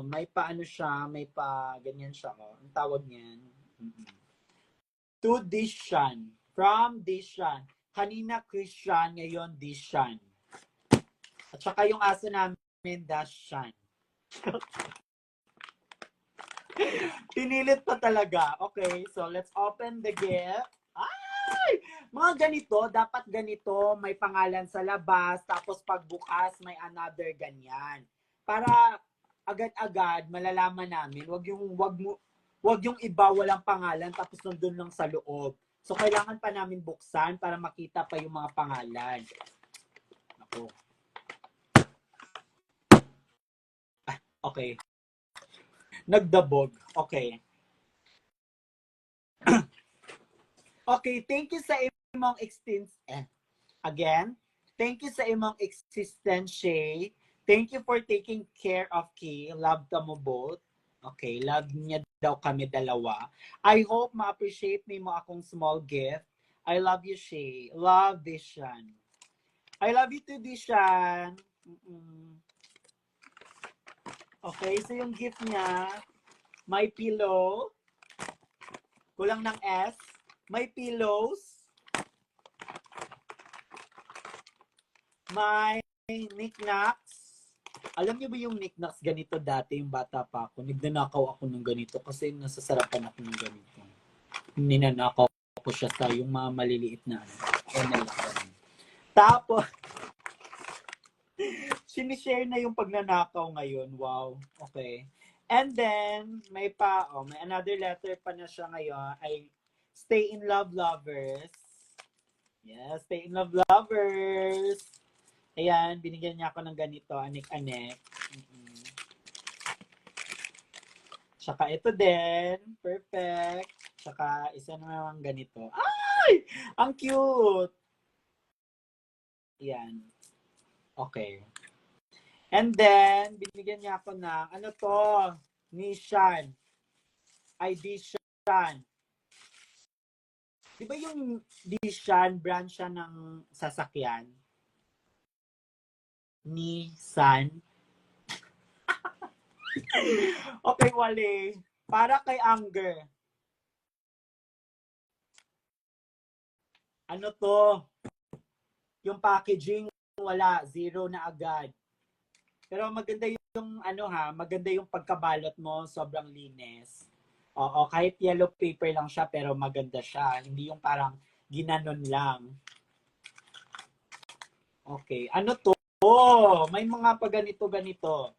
may paano siya, may pa ganyan siya, oh. Ang tawag niyan. To Dishan. From Dishan. Kanina Christian, ngayon Dishan. At saka yung aso namin, Dashan. Pinilit pa talaga. Okay, so let's open the gift. Ay! Mga ganito, dapat ganito, may pangalan sa labas, tapos pagbukas, may another ganyan. Para agad-agad malalaman namin, wag yung iba walang pangalan tapos nandun lang sa loob. So kailangan pa namin buksan para makita pa yung mga pangalan. Ako. Okay. Nagdabog. Okay. Okay, thank you sa imong again, thank you sa imong existensya. Thank you for taking care of Ki. Love ka mo both. Okay, love niya daw kami dalawa. I hope ma-appreciate mo akong small gift. I love you, Shay. Love, Dishan. I love you too, Dishan. Okay, so yung gift niya, my pillow. Kulang ng S. My pillows. My knickknacks. Alam niyo ba yung knickknacks ganito dati, yung bata pa ako? Nagnanakaw ako ng ganito kasi nasasarapan ako ng ganito. Ninanakaw ko siya sa yung mga maliliit na Tapos, sinishare na yung pagnanakaw ngayon. Wow. Okay. And then, may another letter pa na siya ngayon ay Stay in Love Lovers. Yes, Stay in Love Lovers. Ayan, binigyan niya ako ng ganito, anik-anik. Tsaka ito din, perfect. Tsaka isa naman ganito. Ay! Ang cute! Ayan. Okay. And then, binigyan niya ako ng, ano to? Nissan. Ay, Dishan. Di ba yung Dishan, brand siya ng sasakyan? Nissan. Okay, Wale. Para kay Anger. Ano to? Yung packaging, wala. Zero na agad. Pero maganda yung, maganda yung pagkabalot mo. Sobrang linis. Oo, kahit yellow paper lang siya, pero maganda siya. Hindi yung parang ginanon lang. Okay. Ano to? May mga pa ganito-ganito.